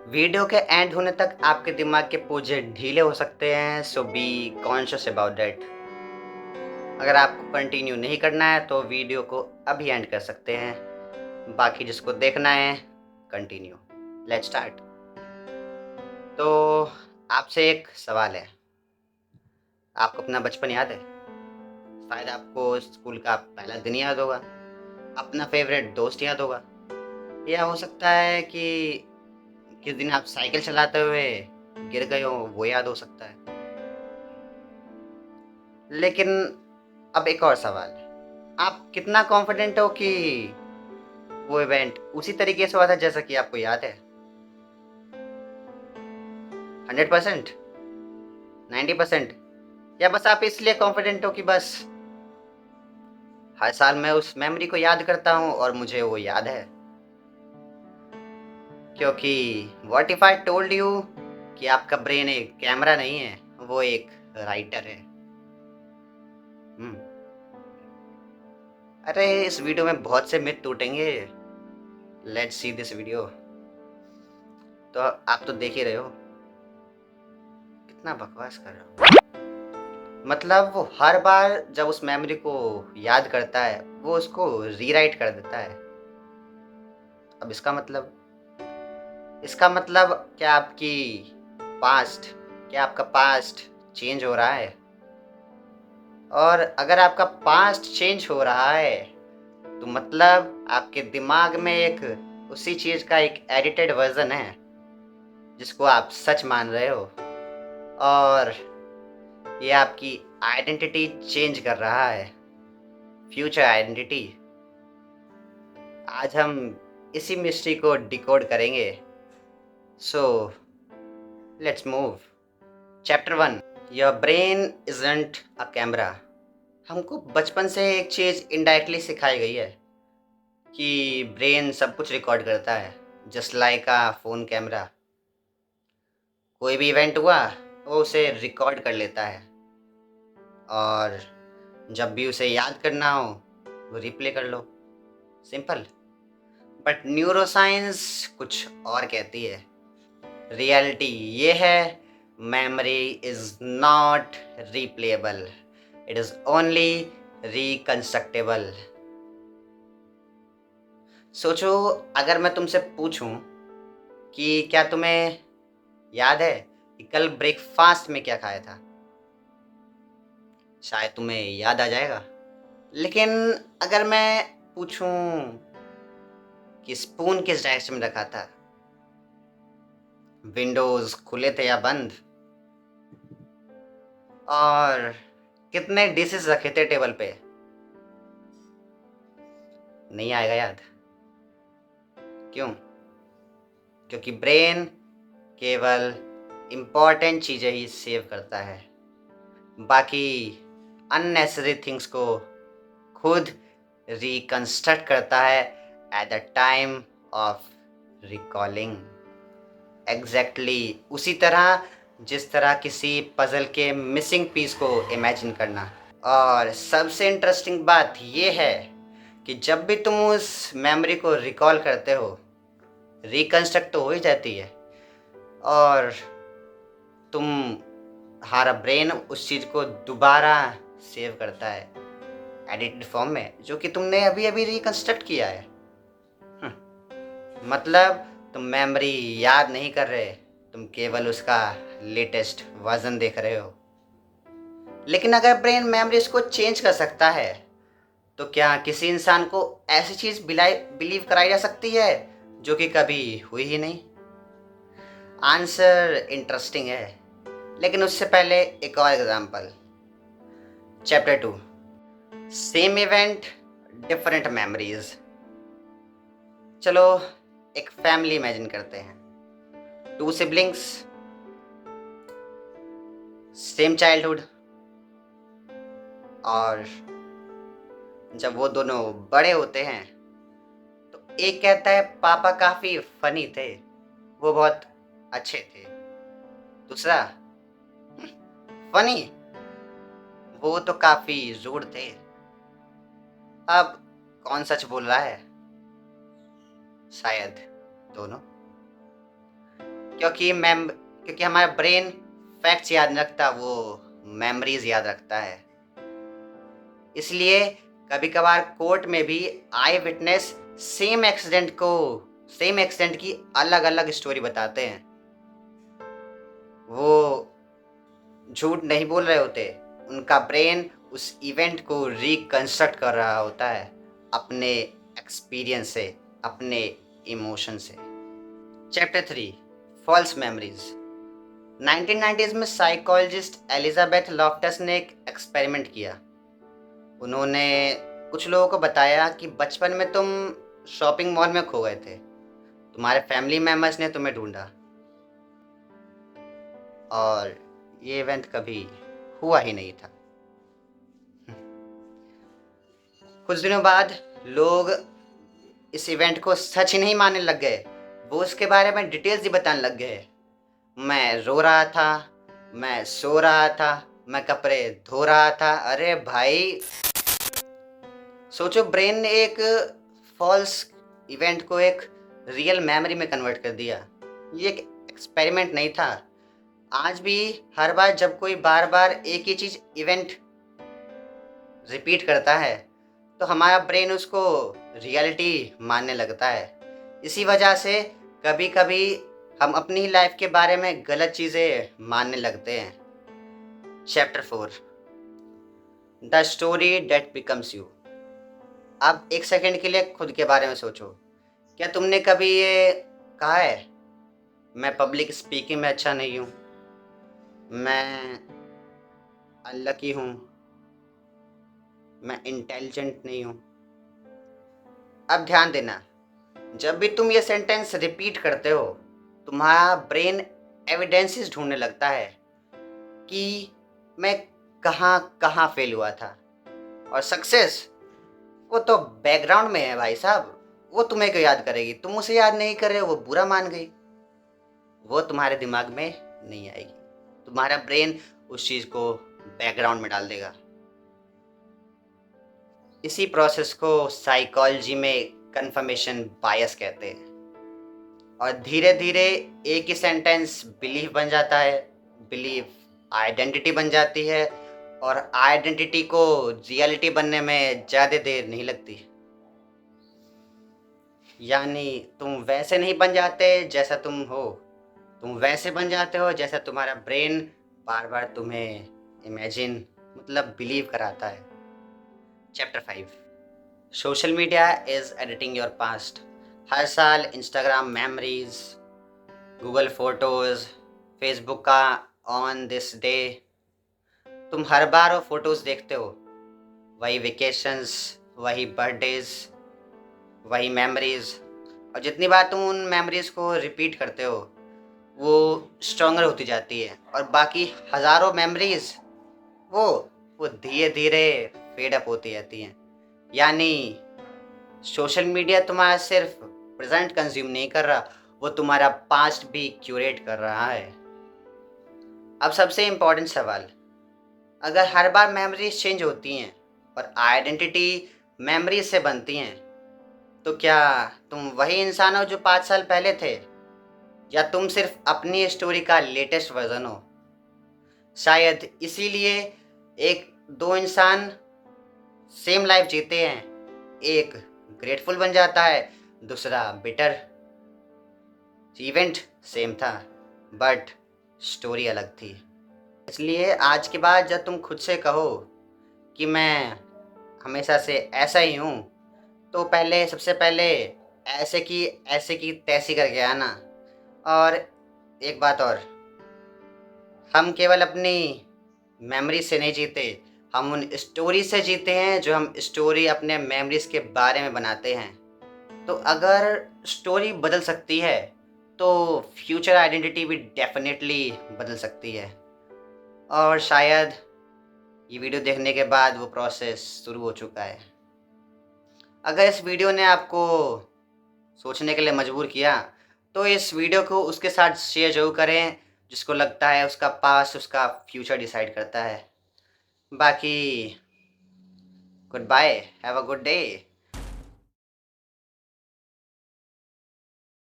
Video के and होने तक आपके दिमाग के पुर्जे ढीले हो सकते हैं, सो बी कॉन्शियस अबाउट दैट। अगर आपको कंटिन्यू नहीं करना है तो वीडियो को अभी एंड कर सकते हैं। बाकी जिसको देखना है कंटिन्यू। Let's start. तो आपसे एक सवाल है, आपको अपना बचपन याद है? शायद आपको स्कूल का पहला दिन याद होगा, अपना फेवरेट दोस्त याद होगा, या हो सकता है कि किस दिन आप साइकिल चलाते हुए गिर गए हो वो याद हो सकता है। लेकिन अब एक और सवाल है, आप कितना कॉन्फिडेंट हो कि वो इवेंट उसी तरीके से हुआ था जैसा कि आपको याद है? 100%? 90%? या बस आप इसलिए कॉन्फिडेंट हो कि बस हर साल मैं उस मेमोरी को याद करता हूँ और मुझे वो याद है? क्योंकि what if I told you कि आपका ब्रेन एक कैमरा नहीं है, वो एक राइटर है। हम्म। अरे इस वीडियो में बहुत से मिथ टूटेंगे। Let's see this video. तो आप तो देख ही रहे हो कितना बकवास कर रहा हूँ। मतलब वो हर बार जब उस मेमोरी को याद करता है वो उसको रीराइट कर देता है। अब इसका मतलब क्या आपका पास्ट चेंज हो रहा है? और अगर आपका पास्ट चेंज हो रहा है तो मतलब आपके दिमाग में एक उसी चीज का एक एडिटेड वर्जन है जिसको आप सच मान रहे हो, और ये आपकी आइडेंटिटी चेंज कर रहा है, फ्यूचर आइडेंटिटी। आज हम इसी मिस्ट्री को डिकोड करेंगे। So let's move. Chapter 1, your brain isn't a camera. हमको बचपन से एक चीज़ इनडायरेक्टली सिखाई गई है कि ब्रेन सब कुछ रिकॉर्ड करता है, जस्ट लाइक अ फोन कैमरा। कोई भी इवेंट हुआ वो उसे रिकॉर्ड कर लेता है, और जब भी उसे याद करना हो वो रिप्ले कर लो। सिंपल। बट न्यूरोसाइंस कुछ और कहती है। रियलिटी ये है, memory is not replaceable, it is only reconstructable. सोचो, अगर मैं तुमसे पूछूं कि क्या तुम्हें याद है कि कल ब्रेकफास्ट में क्या खाया था, शायद तुम्हें याद आ जाएगा। लेकिन अगर मैं पूछूं कि स्पून किस डायरेक्शन में रखा था, विंडोज खुले थे या बंद, और कितने डिशेस रखे थे टेबल पे, नहीं आएगा याद। क्यों? क्योंकि ब्रेन केवल इम्पोर्टेंट चीज़ें ही सेव करता है, बाकी अननेसेसरी थिंग्स को खुद रिकंस्ट्रक्ट करता है at the time of recalling. Exactly उसी तरह जिस तरह किसी पजल के मिसिंग पीस को इमेजिन करना। और सबसे इंटरेस्टिंग बात यह है कि जब भी तुम उस मेमोरी को रिकॉल करते हो, रिकंस्ट्रक्ट तो हो ही जाती है, और तुम्हारा ब्रेन उस चीज़ को दोबारा सेव करता है एडिटेड फॉर्म में, जो कि तुमने अभी अभी रिकंस्ट्रक्ट किया है। मतलब तुम मेमोरी याद नहीं कर रहे, तुम केवल उसका लेटेस्ट वर्जन देख रहे हो। लेकिन अगर ब्रेन मेमोरीज को चेंज कर सकता है तो क्या किसी इंसान को ऐसी चीज बिलीव कराई जा सकती है जो कि कभी हुई ही नहीं? आंसर इंटरेस्टिंग है, लेकिन उससे पहले एक और example. Chapter 2, same event different memories. चलो एक फैमिली इमेजिन करते हैं, 2 सिबलिंग्स, सेम चाइल्डहुड, और जब वो दोनों बड़े होते हैं तो एक कहता है पापा काफी फनी थे, वो बहुत अच्छे थे। दूसरा, फनी, वो तो काफी रूड थे। अब कौन सच बोल रहा है? शायद दोनों। क्योंकि हमारा ब्रेन फैक्ट्स याद नहीं रखता, वो मेमोरीज याद रखता है। इसलिए कभी कभार कोर्ट में भी आई विटनेस सेम एक्सीडेंट की अलग अलग स्टोरी बताते हैं। वो झूठ नहीं बोल रहे होते, उनका ब्रेन उस इवेंट को रिकंस्ट्रक्ट कर रहा होता है अपने एक्सपीरियंस से, अपने इमोशन से। Chapter 3, false memories. 1990s में साइकोलॉजिस्ट एलिजाबेथ लॉफ्टस ने एक एक्सपेरिमेंट किया। उन्होंने कुछ लोगों को बताया कि बचपन में तुम शॉपिंग मॉल में खो गए थे, तुम्हारे फैमिली मेम्बर्स ने तुम्हें ढूंढा, और ये इवेंट कभी हुआ ही नहीं था। कुछ दिनों बाद लोग इस इवेंट को सच ही नहीं मानने लग गए, वो उसके बारे में डिटेल्स ही बताने लग गए। मैं रो रहा था, मैं सो रहा था, मैं कपड़े धो रहा था। अरे भाई, सोचो, ब्रेन ने एक फॉल्स इवेंट को एक रियल मेमोरी में कन्वर्ट कर दिया। ये एक एक्सपेरिमेंट नहीं था। आज भी हर बार जब कोई बार बार एक ही चीज इवेंट रिपीट करता है तो हमारा ब्रेन उसको रियलिटी मानने लगता है। इसी वजह से कभी कभी हम अपनी ही लाइफ के बारे में गलत चीज़ें मानने लगते हैं। Chapter 4, the story that becomes you. अब एक सेकंड के लिए खुद के बारे में सोचो। क्या तुमने कभी ये कहा है, मैं पब्लिक स्पीकिंग में अच्छा नहीं हूँ, मैं अनलकी हूँ, मैं इंटेलिजेंट नहीं हूँ? अब ध्यान देना, जब भी तुम ये सेंटेंस रिपीट करते हो तुम्हारा ब्रेन एविडेंसेस ढूंढने लगता है कि मैं कहाँ कहाँ फेल हुआ था। और सक्सेस वो तो बैकग्राउंड में है भाई साहब, वो तुम्हें क्यों याद करेगी? तुम उसे याद नहीं कर रहे हो, वो बुरा मान गई, वो तुम्हारे दिमाग में नहीं आएगी। तुम्हारा ब्रेन उस चीज़ को बैकग्राउंड में डाल देगा। इसी प्रोसेस को साइकोलॉजी में कंफर्मेशन बायस कहते हैं। और धीरे धीरे एक ही सेंटेंस बिलीफ बन जाता है, बिलीफ आइडेंटिटी बन जाती है, और आइडेंटिटी को रियलिटी बनने में ज़्यादा देर नहीं लगती। यानी तुम वैसे नहीं बन जाते जैसा तुम हो, तुम वैसे बन जाते हो जैसा तुम्हारा ब्रेन बार बार तुम्हें इमेजिन मतलब बिलीव कराता है। Chapter 5, social media is editing your past. हर साल Instagram memories, Google Photos, Facebook का ऑन दिस डे, तुम हर बार वो फोटोज देखते हो, वही वेकेशंस, वही बर्थडेज, वही मेमोरीज। और जितनी बार तुम उन मेमोरीज को रिपीट करते हो वो स्ट्रॉन्गर होती जाती है, और बाकी हज़ारों मेमोरीज वो वो धीरे धीरे फेड अप होती जाती हैं। यानी सोशल मीडिया तुम्हारा सिर्फ प्रेजेंट कंज्यूम नहीं कर रहा, वो तुम्हारा पास्ट भी क्यूरेट कर रहा है। अब सबसे इम्पोर्टेंट सवाल, अगर हर बार मेमोरीज चेंज होती हैं और आइडेंटिटी मेमोरीज से बनती हैं, तो क्या तुम वही इंसान हो जो 5 साल पहले थे, या तुम सिर्फ अपनी स्टोरी का लेटेस्ट वर्जन हो? शायद इसीलिए एक दो इंसान सेम लाइफ जीते हैं, एक ग्रेटफुल बन जाता है, दूसरा बिटर। इवेंट सेम था बट स्टोरी अलग थी। इसलिए आज के बाद जब तुम खुद से कहो कि मैं हमेशा से ऐसा ही हूँ, तो सबसे पहले ऐसे की तैसी करके आना। और एक बात और, हम केवल अपनी मेमोरी से नहीं जीते, हम उन स्टोरी से जीते हैं जो हम स्टोरी अपने मेमोरीज के बारे में बनाते हैं। तो अगर स्टोरी बदल सकती है तो फ्यूचर आइडेंटिटी भी डेफिनेटली बदल सकती है। और शायद ये वीडियो देखने के बाद वो प्रोसेस शुरू हो चुका है। अगर इस वीडियो ने आपको सोचने के लिए मजबूर किया तो इस वीडियो को उसके साथ शेयर जरूर करें जिसको लगता है उसका पास्ट उसका फ्यूचर डिसाइड करता है। बाकी good bye, have a good day.